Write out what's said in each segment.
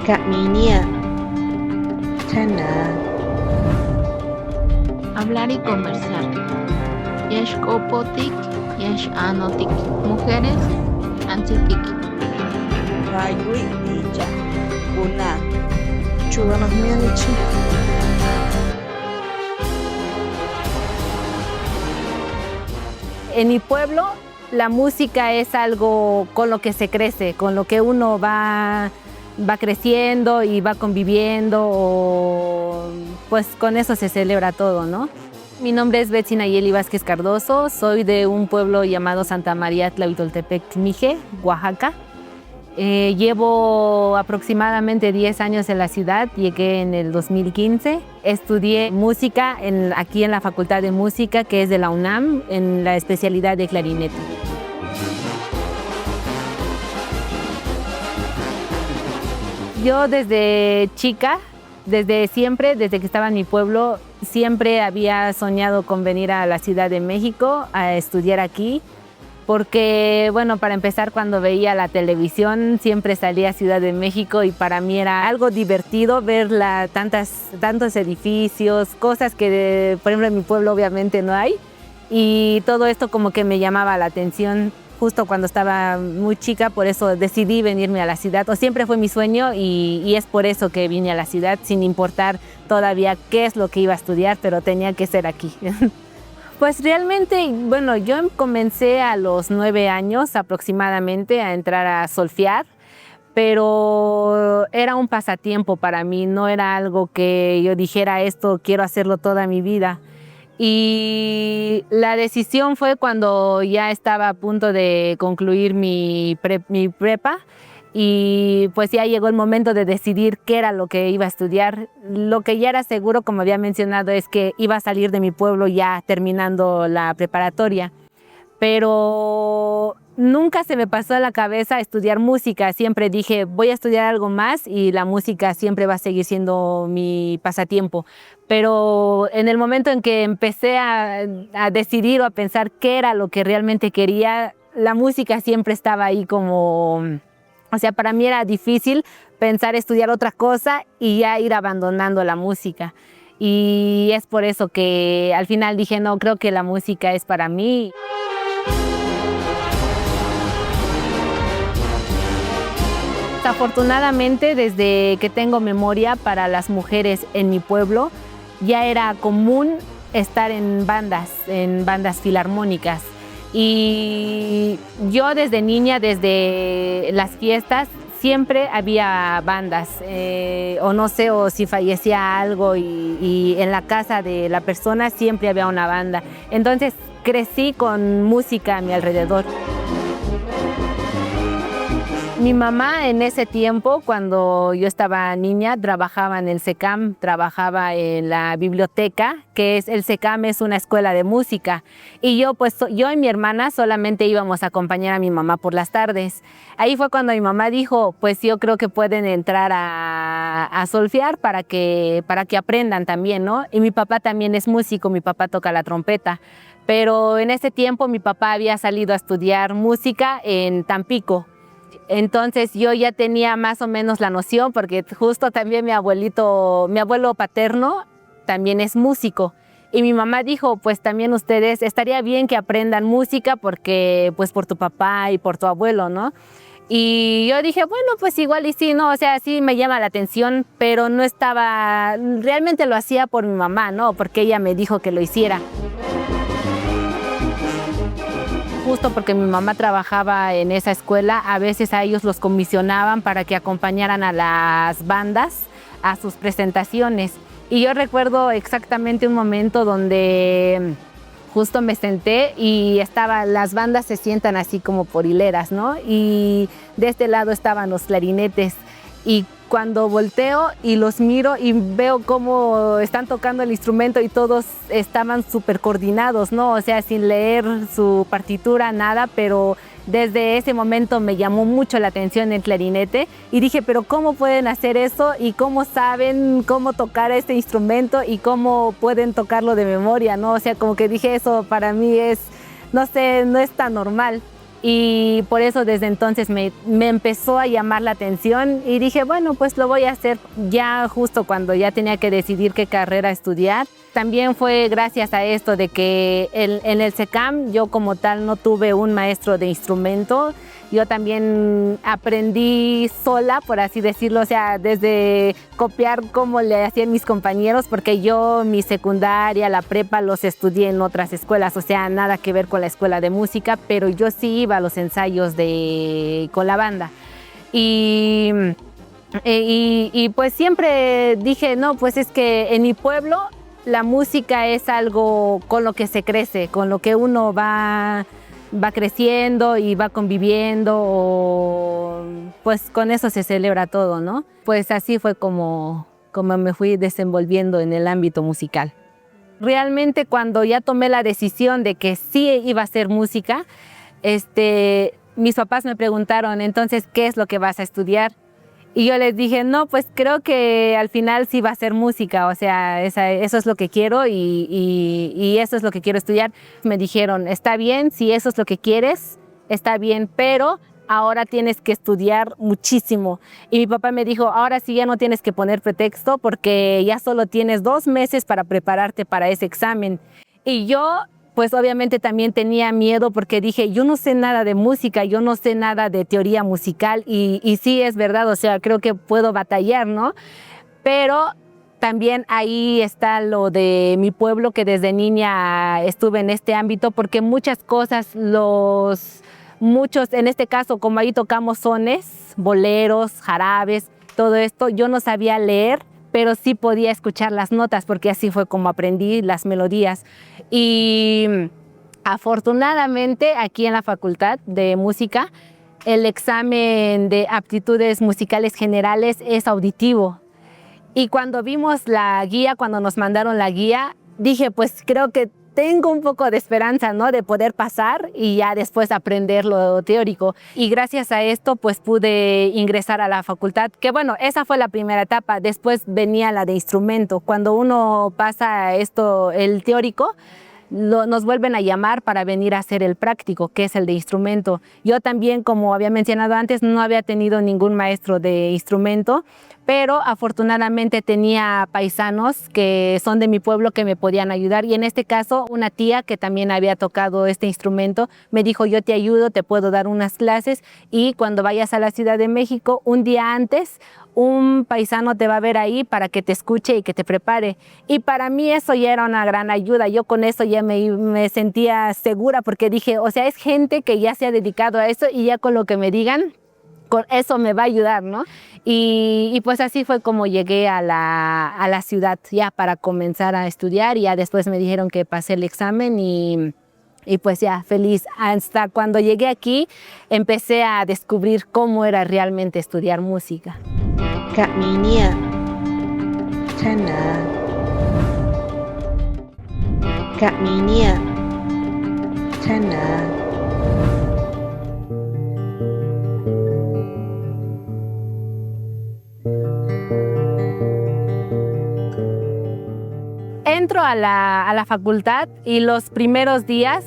Kaminia, Chana. Hablar y conversar. Yesh kopotik, yesh anotik. Mujeres, antitik. Rayui Illa, Una. Chuganos mianichi. En mi pueblo, la música es algo con lo que se crece, con lo que uno va creciendo y va conviviendo, pues con eso se celebra todo, ¿no? Mi nombre es Betsy Nayeli Vázquez Cardoso, soy de un pueblo llamado Santa María Tlahuitoltepec, Mije, Oaxaca. Llevo aproximadamente 10 años en la ciudad, llegué en el 2015. Estudié música aquí en la Facultad de Música, que es de la UNAM, en la especialidad de clarinete. Yo desde chica, desde siempre, desde que estaba en mi pueblo, siempre había soñado con venir a la Ciudad de México a estudiar aquí. Porque, bueno, para empezar, cuando veía la televisión siempre salía Ciudad de México y para mí era algo divertido ver tantos edificios, cosas que, por ejemplo, en mi pueblo obviamente no hay. Y todo esto como que me llamaba la atención justo cuando estaba muy chica, por eso decidí venirme a la ciudad. O siempre fue mi sueño y es por eso que vine a la ciudad, sin importar todavía qué es lo que iba a estudiar, pero tenía que ser aquí. Pues realmente, bueno, yo comencé a los 9 años aproximadamente a entrar a solfear, pero era un pasatiempo para mí, no era algo que yo dijera esto quiero hacerlo toda mi vida. Y la decisión fue cuando ya estaba a punto de concluir mi prepa. Y pues ya llegó el momento de decidir qué era lo que iba a estudiar. Lo que ya era seguro, como había mencionado, es que iba a salir de mi pueblo ya terminando la preparatoria. Pero nunca se me pasó a la cabeza estudiar música. Siempre dije, voy a estudiar algo más y la música siempre va a seguir siendo mi pasatiempo. Pero en el momento en que empecé a decidir o a pensar qué era lo que realmente quería, la música siempre estaba ahí como... O sea, para mí era difícil pensar estudiar otra cosa y ya ir abandonando la música. Y es por eso que al final dije, no, creo que la música es para mí. Afortunadamente, desde que tengo memoria, para las mujeres en mi pueblo, ya era común estar en bandas filarmónicas. Y yo desde niña, desde las fiestas, siempre había bandas, o no sé, o si fallecía algo y en la casa de la persona siempre había una banda. Entonces crecí con música a mi alrededor. Mi mamá en ese tiempo, cuando yo estaba niña, trabajaba en el SECAM, trabajaba en la biblioteca, el SECAM es una escuela de música. Y yo y mi hermana solamente íbamos a acompañar a mi mamá por las tardes. Ahí fue cuando mi mamá dijo, pues yo creo que pueden entrar a solfear para que aprendan también, ¿no? Y mi papá también es músico, mi papá toca la trompeta. Pero en ese tiempo mi papá había salido a estudiar música en Tampico. Entonces yo ya tenía más o menos la noción porque justo también mi abuelo paterno también es músico. Y mi mamá dijo, pues también ustedes, estaría bien que aprendan música porque pues por tu papá y por tu abuelo, ¿no? Y yo dije, bueno, pues igual y sí, ¿no? O sea, sí me llama la atención, pero no estaba, realmente lo hacía por mi mamá, ¿no? Porque ella me dijo que lo hiciera. Justo porque mi mamá trabajaba en esa escuela, a veces a ellos los comisionaban para que acompañaran a las bandas a sus presentaciones. Y yo recuerdo exactamente un momento donde justo me senté y las bandas se sientan así como por hileras, ¿no? Y de este lado estaban los clarinetes. Y cuando volteo y los miro y veo cómo están tocando el instrumento y todos estaban súper coordinados, ¿no? O sea, sin leer su partitura, nada, pero desde ese momento me llamó mucho la atención el clarinete y dije, pero ¿cómo pueden hacer eso? ¿Y cómo saben cómo tocar este instrumento? ¿Y cómo pueden tocarlo de memoria, no? O sea, como que dije, eso para mí es, no sé, no es tan normal. y por eso desde entonces me empezó a llamar la atención y dije, bueno, pues lo voy a hacer ya justo cuando ya tenía que decidir qué carrera estudiar. También fue gracias a esto de que en el SECAM yo como tal no tuve un maestro de instrumento. Yo también aprendí sola, por así decirlo, o sea, desde copiar cómo le hacían mis compañeros, porque yo mi secundaria, la prepa, los estudié en otras escuelas, o sea, nada que ver con la escuela de música, pero yo sí iba a los ensayos con la banda. Y pues siempre dije, no, pues es que en mi pueblo la música es algo con lo que se crece, con lo que uno va creciendo y va conviviendo, pues con eso se celebra todo, ¿no? Pues así fue como me fui desenvolviendo en el ámbito musical. Realmente cuando ya tomé la decisión de que sí iba a hacer música, mis papás me preguntaron, entonces, ¿qué es lo que vas a estudiar? Y yo les dije, no, pues creo que al final sí va a ser música, o sea, eso es lo que quiero y eso es lo que quiero estudiar. Me dijeron, está bien, si eso es lo que quieres, está bien, pero ahora tienes que estudiar muchísimo. Y mi papá me dijo, ahora sí ya no tienes que poner pretexto porque ya solo tienes 2 meses para prepararte para ese examen. Y yo pues obviamente también tenía miedo porque dije, yo no sé nada de música, yo no sé nada de teoría musical y sí es verdad, o sea, creo que puedo batallar, ¿no? Pero también ahí está lo de mi pueblo, que desde niña estuve en este ámbito porque muchas cosas, muchos, en este caso, como ahí tocamos sones, boleros, jarabes, todo esto, yo no sabía leer, pero sí podía escuchar las notas porque así fue como aprendí las melodías. Y afortunadamente aquí en la Facultad de Música el examen de aptitudes musicales generales es auditivo. Y cuando vimos la guía, cuando nos mandaron la guía, dije, pues creo que tengo un poco de esperanza, ¿no?, de poder pasar y ya después aprender lo teórico. Y gracias a esto, pues pude ingresar a la facultad, que bueno, esa fue la primera etapa. Después venía la de instrumento. Cuando uno pasa esto, el teórico, nos vuelven a llamar para venir a hacer el práctico, que es el de instrumento. Yo también, como había mencionado antes, no había tenido ningún maestro de instrumento, pero afortunadamente tenía paisanos que son de mi pueblo que me podían ayudar, y en este caso una tía que también había tocado este instrumento me dijo, yo te ayudo, te puedo dar unas clases, y cuando vayas a la Ciudad de México, un día antes, un paisano te va a ver ahí para que te escuche y que te prepare. Y para mí eso ya era una gran ayuda. Yo con eso ya me sentía segura porque dije, o sea, es gente que ya se ha dedicado a eso y ya con lo que me digan, con eso me va a ayudar, ¿no? Y pues así fue como llegué a la ciudad ya para comenzar a estudiar, y ya después me dijeron que pasé el examen y pues ya feliz. Hasta cuando llegué aquí empecé a descubrir cómo era realmente estudiar música. Kaminia Chana Kaminia Chana. Entro a la facultad y los primeros días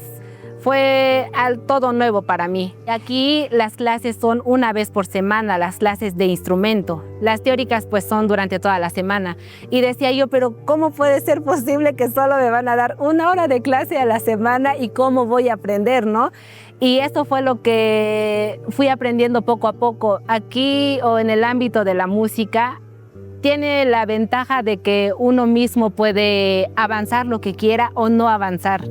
fue todo nuevo para mí. Aquí las clases son una vez por semana, las clases de instrumento. Las teóricas pues son durante toda la semana. Y decía yo, pero ¿cómo puede ser posible que solo me van a dar 1 hora de clase a la semana y cómo voy a aprender, ¿no? Y eso fue lo que fui aprendiendo poco a poco. Aquí o en el ámbito de la música, tiene la ventaja de que uno mismo puede avanzar lo que quiera o no avanzar.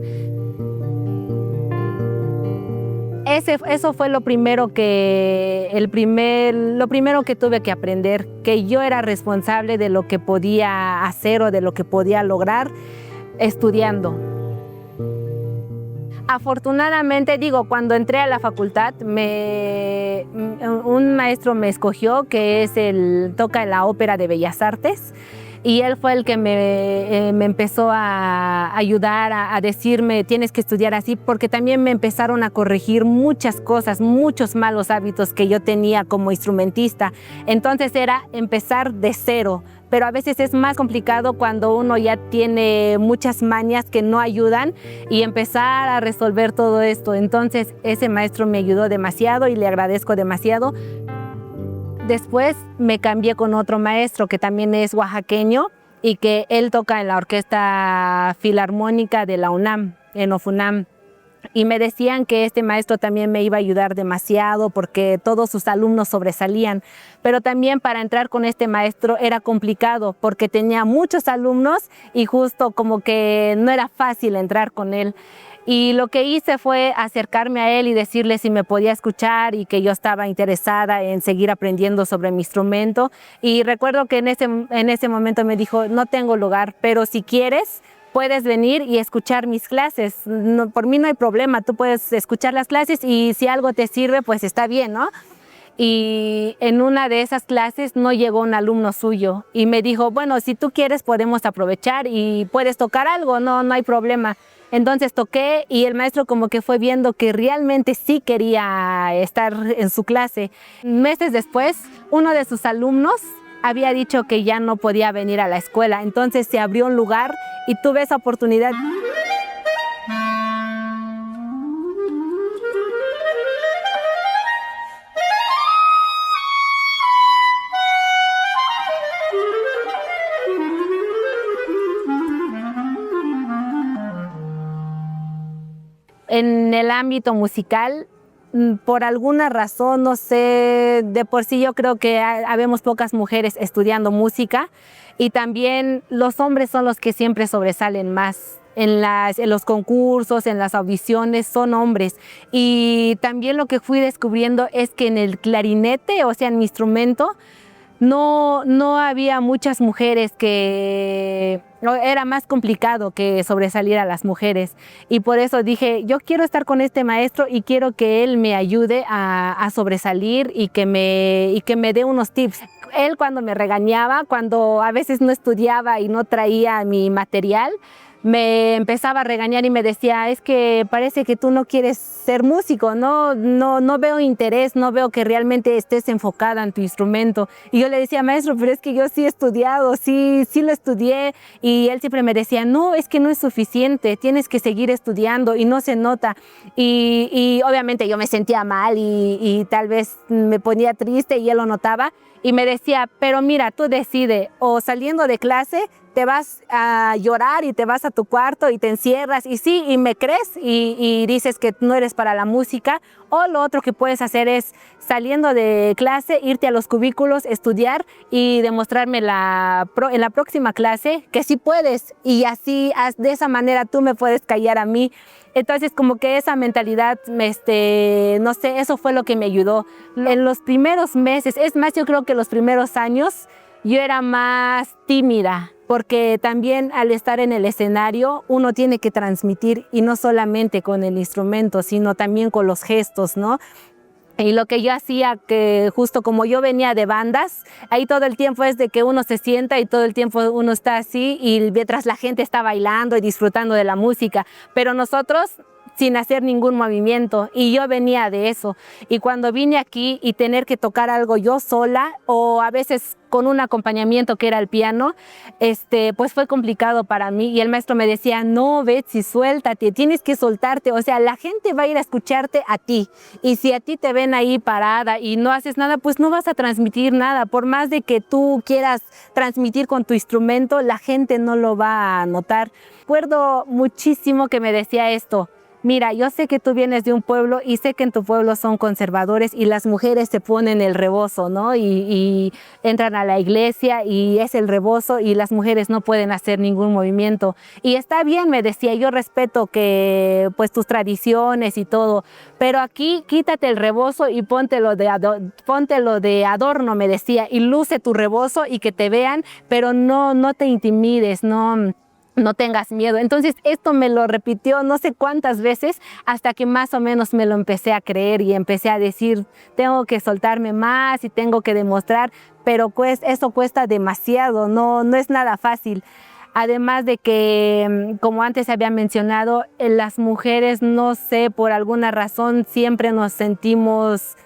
Eso fue lo primero que tuve que aprender, que yo era responsable de lo que podía hacer o de lo que podía lograr estudiando. Afortunadamente, cuando entré a la facultad, un maestro me escogió, que toca en la Ópera de Bellas Artes, y él fue el que me empezó a ayudar, a decirme, tienes que estudiar así, porque también me empezaron a corregir muchas cosas, muchos malos hábitos que yo tenía como instrumentista. Entonces era empezar de cero, pero a veces es más complicado cuando uno ya tiene muchas mañas que no ayudan y empezar a resolver todo esto. Entonces ese maestro me ayudó demasiado y le agradezco demasiado. Después me cambié con otro maestro que también es oaxaqueño y que él toca en la Orquesta Filarmónica de la UNAM, en OFUNAM. Y me decían que este maestro también me iba a ayudar demasiado porque todos sus alumnos sobresalían. Pero también para entrar con este maestro era complicado porque tenía muchos alumnos y justo como que no era fácil entrar con él. Y lo que hice fue acercarme a él y decirle si me podía escuchar y que yo estaba interesada en seguir aprendiendo sobre mi instrumento. Y recuerdo que en ese momento me dijo, no tengo lugar, pero si quieres, puedes venir y escuchar mis clases. No, por mí no hay problema, tú puedes escuchar las clases y si algo te sirve, pues está bien, ¿no? Y en una de esas clases no llegó un alumno suyo y me dijo, bueno, si tú quieres podemos aprovechar y puedes tocar algo, no hay problema. Entonces toqué y el maestro como que fue viendo que realmente sí quería estar en su clase. Meses después, uno de sus alumnos había dicho que ya no podía venir a la escuela, entonces se abrió un lugar y tuve esa oportunidad. En el ámbito musical, por alguna razón, no sé, de por sí yo creo que habemos pocas mujeres estudiando música y también los hombres son los que siempre sobresalen más. En los concursos, en las audiciones, son hombres. Y también lo que fui descubriendo es que en el clarinete, o sea, en mi instrumento, no había muchas mujeres era más complicado que sobresalir a las mujeres y por eso dije, yo quiero estar con este maestro y quiero que él me ayude a sobresalir y que me dé unos tips. Él cuando me regañaba, cuando a veces no estudiaba y no traía mi material, me empezaba a regañar y me decía, es que parece que tú no quieres ser músico, no veo interés, no veo que realmente estés enfocada en tu instrumento. Y yo le decía, maestro, pero es que yo sí he estudiado, sí lo estudié. Y él siempre me decía, no, es que no es suficiente, tienes que seguir estudiando y no se nota. Y obviamente yo me sentía mal y tal vez me ponía triste y él lo notaba. Y me decía, pero mira, tú decides, o saliendo de clase, te vas a llorar y te vas a tu cuarto y te encierras y sí, y me crees y dices que no eres para la música, o lo otro que puedes hacer es saliendo de clase, irte a los cubículos, estudiar y demostrarme en la próxima clase que sí puedes y así de esa manera tú me puedes callar a mí. Entonces como que esa mentalidad, no sé, eso fue lo que me ayudó. En los primeros meses, es más, yo creo que los primeros años yo era más tímida, porque también al estar en el escenario uno tiene que transmitir y no solamente con el instrumento, sino también con los gestos, ¿no? Y lo que yo hacía, que justo como yo venía de bandas, ahí todo el tiempo es de que uno se sienta y todo el tiempo uno está así y mientras la gente está bailando y disfrutando de la música, pero nosotros sin hacer ningún movimiento y yo venía de eso. Y cuando vine aquí y tener que tocar algo yo sola o a veces con un acompañamiento que era el piano, pues fue complicado para mí y el maestro me decía, no, Betsy, suéltate, tienes que soltarte, o sea, la gente va a ir a escucharte a ti y si a ti te ven ahí parada y no haces nada, pues no vas a transmitir nada, por más de que tú quieras transmitir con tu instrumento, la gente no lo va a notar. Recuerdo muchísimo que me decía esto, mira, yo sé que tú vienes de un pueblo y sé que en tu pueblo son conservadores y las mujeres se ponen el rebozo, ¿no? Y entran a la iglesia y es el rebozo y las mujeres no pueden hacer ningún movimiento. Y está bien, me decía, yo respeto que pues tus tradiciones y todo, pero aquí quítate el rebozo y póntelo de adorno, me decía, y luce tu rebozo y que te vean, pero no te intimides, no tengas miedo. Entonces esto me lo repitió no sé cuántas veces hasta que más o menos me lo empecé a creer y empecé a decir, tengo que soltarme más y tengo que demostrar, pero pues eso cuesta demasiado, no es nada fácil. Además de que, como antes había mencionado, las mujeres, no sé, por alguna razón siempre nos sentimos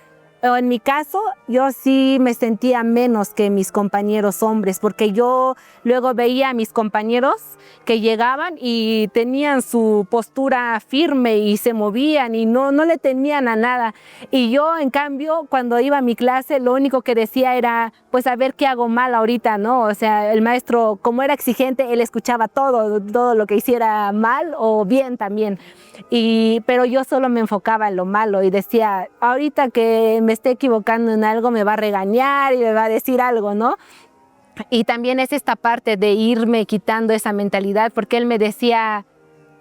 O en mi caso, yo sí me sentía menos que mis compañeros hombres, porque yo luego veía a mis compañeros que llegaban y tenían su postura firme y se movían y no le temían a nada. Y yo, en cambio, cuando iba a mi clase, lo único que decía era, pues a ver qué hago mal ahorita, ¿no? O sea, el maestro, como era exigente, él escuchaba todo lo que hiciera mal o bien también. Pero yo solo me enfocaba en lo malo y decía, ahorita que me esté equivocando en algo me va a regañar y me va a decir algo, ¿no? Y también es esta parte de irme quitando esa mentalidad, porque él me decía,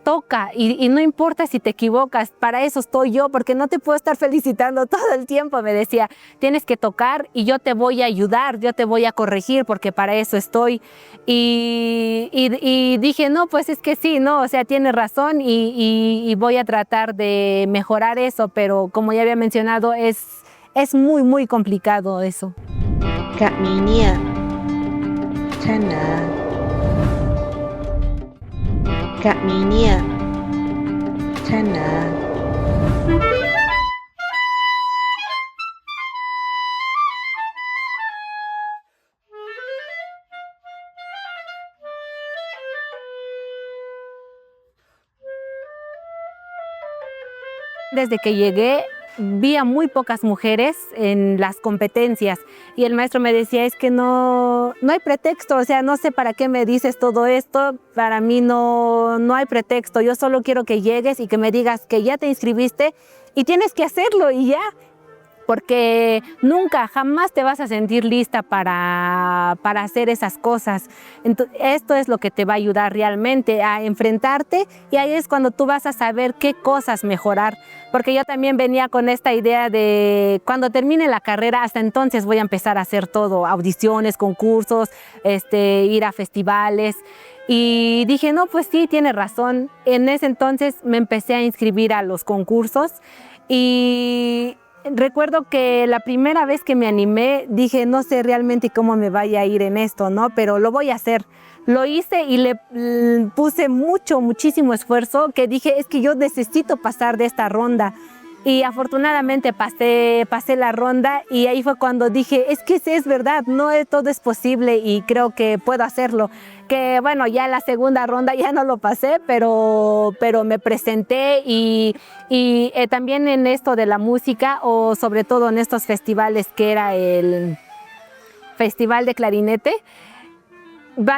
toca y no importa si te equivocas, para eso estoy yo, porque no te puedo estar felicitando todo el tiempo, me decía, tienes que tocar y yo te voy a ayudar, yo te voy a corregir, porque para eso estoy. Y dije, no, pues es que sí, no, o sea, tienes razón y voy a tratar de mejorar eso, pero como ya había mencionado, es muy, muy complicado eso. Kak Minia, Chana. Kak Minia, Chana. Desde que llegué, vi a muy pocas mujeres en las competencias y el maestro me decía, es que no hay pretexto, o sea, no sé para qué me dices todo esto, para mí no hay pretexto, yo solo quiero que llegues y que me digas que ya te inscribiste y tienes que hacerlo y ya. Porque nunca, jamás te vas a sentir lista para hacer esas cosas. Entonces, esto es lo que te va a ayudar realmente a enfrentarte y ahí es cuando tú vas a saber qué cosas mejorar. Porque yo también venía con esta idea de cuando termine la carrera, hasta entonces voy a empezar a hacer todo, audiciones, concursos, ir a festivales. Y dije, no, pues sí, tiene razón. En ese entonces me empecé a inscribir a los concursos y recuerdo que la primera vez que me animé, dije, no sé realmente cómo me vaya a ir en esto, ¿no? Pero lo voy a hacer. Lo hice y le puse muchísimo esfuerzo, que dije, es que yo necesito pasar de esta ronda. Y afortunadamente pasé la ronda y ahí fue cuando dije, es que es verdad, todo es posible y creo que puedo hacerlo. Que bueno, ya la segunda ronda ya no lo pasé, pero me presenté y también en esto de la música o sobre todo en estos festivales que era el Festival de Clarinete,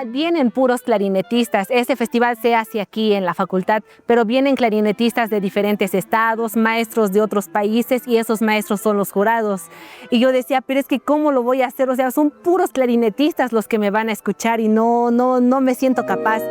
vienen puros clarinetistas. Ese festival se hace aquí en la facultad, pero vienen clarinetistas de diferentes estados, maestros de otros países y esos maestros son los jurados. Y yo decía, pero es que ¿cómo lo voy a hacer? O sea, son puros clarinetistas los que me van a escuchar y no me siento capaz.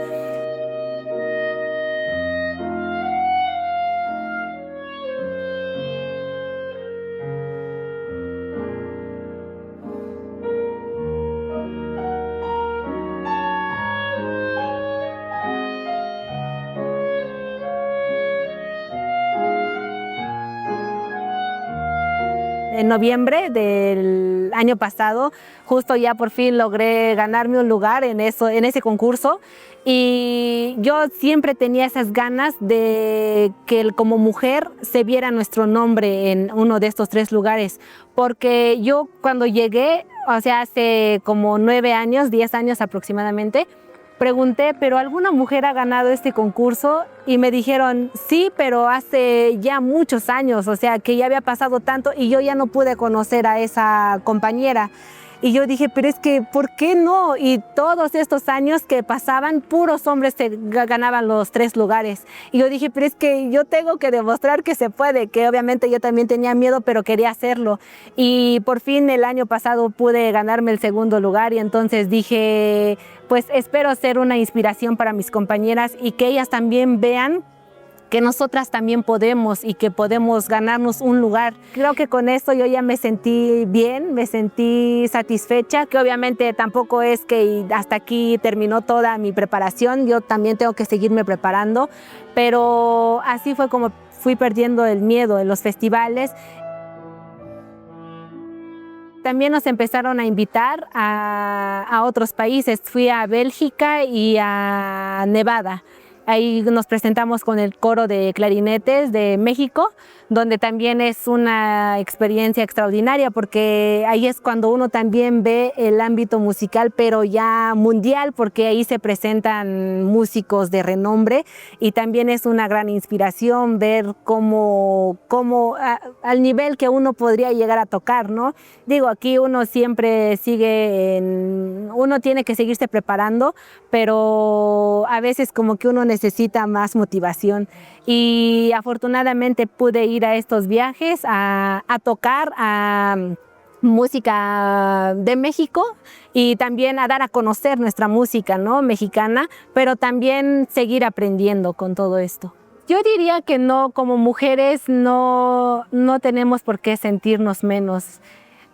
En noviembre del año pasado, justo ya por fin logré ganarme un lugar en ese concurso y yo siempre tenía esas ganas de que como mujer se viera nuestro nombre en uno de estos 3 lugares, porque yo cuando llegué, o sea, hace como 9 años, 10 años aproximadamente, pregunté, ¿pero alguna mujer ha ganado este concurso? Y me dijeron, sí, pero hace ya muchos años, o sea, que ya había pasado tanto y yo ya no pude conocer a esa compañera. Y yo dije, pero es que, ¿por qué no? Y todos estos años que pasaban, puros hombres se ganaban los 3 lugares. Y yo dije, pero es que yo tengo que demostrar que se puede, que obviamente yo también tenía miedo, pero quería hacerlo. Y por fin el año pasado pude ganarme el 2º lugar y entonces dije, pues espero ser una inspiración para mis compañeras y que ellas también vean que nosotras también podemos y que podemos ganarnos un lugar. Creo que con esto yo ya me sentí bien, me sentí satisfecha, que obviamente tampoco es que hasta aquí terminó toda mi preparación, yo también tengo que seguirme preparando, pero así fue como fui perdiendo el miedo en los festivales. También nos empezaron a invitar a otros países, fui a Bélgica y a Nevada. Ahí nos presentamos con el coro de clarinetes de México, donde también es una experiencia extraordinaria porque ahí es cuando uno también ve el ámbito musical, pero ya mundial, porque ahí se presentan músicos de renombre y también es una gran inspiración ver cómo al nivel que uno podría llegar a tocar, ¿no? Digo, aquí uno siempre uno tiene que seguirse preparando, pero a veces como que uno necesita más motivación y afortunadamente pude ir a estos viajes a tocar a música de México y también a dar a conocer nuestra música, ¿no? Mexicana, pero también seguir aprendiendo con todo esto. Yo diría que no, como mujeres no tenemos por qué sentirnos menos.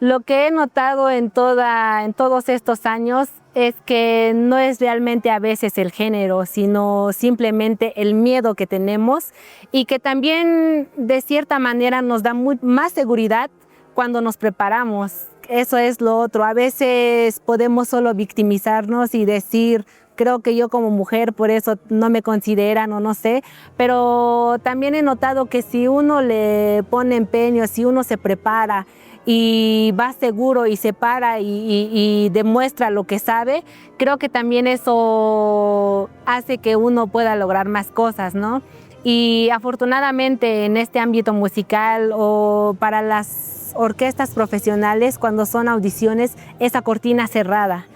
Lo que he notado en todos estos años es que no es realmente a veces el género, sino simplemente el miedo que tenemos y que también de cierta manera nos da más seguridad cuando nos preparamos. Eso es lo otro. A veces podemos solo victimizarnos y decir, creo que yo como mujer por eso no me consideran o no sé, pero también he notado que si uno le pone empeño, si uno se prepara y va seguro y se para y demuestra lo que sabe, creo que también eso hace que uno pueda lograr más cosas, ¿no? Y afortunadamente en este ámbito musical o para las orquestas profesionales, cuando son audiciones, esa cortina cerrada.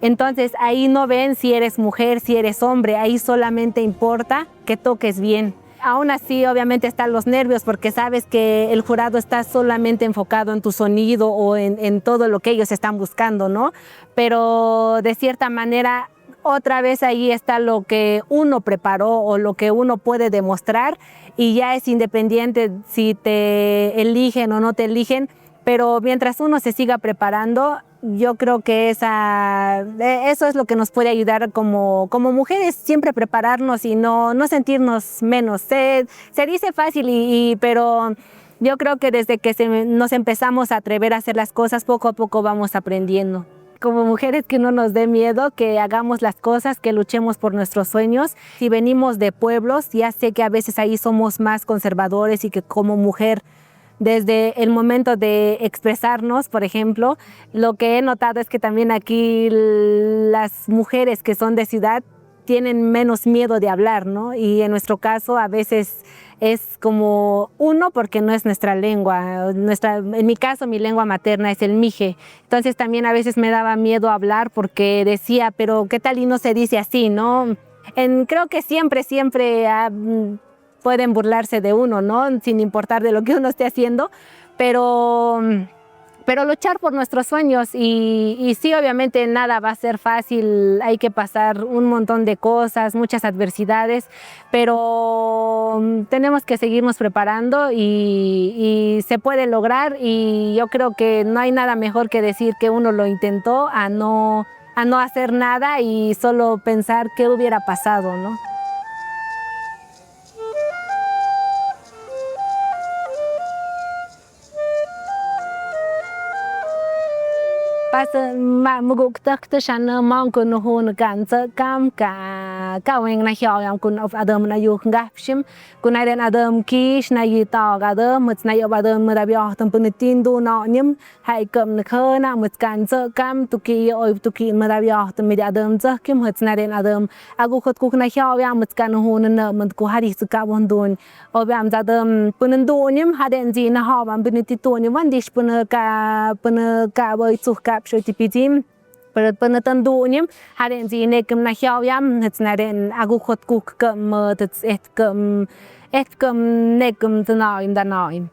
Entonces ahí no ven si eres mujer, si eres hombre, ahí solamente importa que toques bien. Aún así, obviamente están los nervios porque sabes que el jurado está solamente enfocado en tu sonido o en todo lo que ellos están buscando, ¿no? Pero de cierta manera, otra vez ahí está lo que uno preparó o lo que uno puede demostrar y ya es independiente si te eligen o no te eligen, pero mientras uno se siga preparando, yo creo que eso es lo que nos puede ayudar como mujeres, siempre prepararnos y no sentirnos menos. Se dice fácil, pero yo creo que desde que nos empezamos a atrever a hacer las cosas, poco a poco vamos aprendiendo. Como mujeres, que no nos dé miedo, que hagamos las cosas, que luchemos por nuestros sueños. Si venimos de pueblos, ya sé que a veces ahí somos más conservadores y que como mujer, desde el momento de expresarnos, por ejemplo, lo que he notado es que también aquí las mujeres que son de ciudad tienen menos miedo de hablar, ¿no? Y en nuestro caso a veces es como porque no es nuestra lengua. En mi caso, mi lengua materna es el mije. Entonces también a veces me daba miedo hablar porque decía, pero ¿qué tal y no se dice así, no? Creo que siempre pueden burlarse de uno, ¿no? Sin importar de lo que uno esté haciendo, pero luchar por nuestros sueños y sí, obviamente nada va a ser fácil, hay que pasar un montón de cosas, muchas adversidades, pero tenemos que seguirnos preparando y se puede lograr y yo creo que no hay nada mejor que decir que uno lo intentó a no hacer nada y solo pensar qué hubiera pasado, ¿no? Mà mục đích từ sáng mong con hôn cảnh sợ cam cả anh này hiểu em con Adam này yêu gặp sim con này đến Adam kish này yêu tao Adam mất này yêu Adam mà đã bị tầm bận tin đồ nọ nhím hay cầm nó khơi na mất cảnh sợ cam tu kỳ mà đã bị tầm bị Adam chắc kim mất này đến Adam aku khut ku này hiểu em mất cảnh hôn nợ mất ku hari sự cả bọn đồn ở em ra Adam bận đồ nhím hay đến gì na họ em bận tin đồ nhím vẫn dish bận cả bởi chụp cả rồi thì pijim penetendu nim haren ji nekem na hiawyam hetsnaren agu khot kuk kem tet et kem nekem tnaim danaim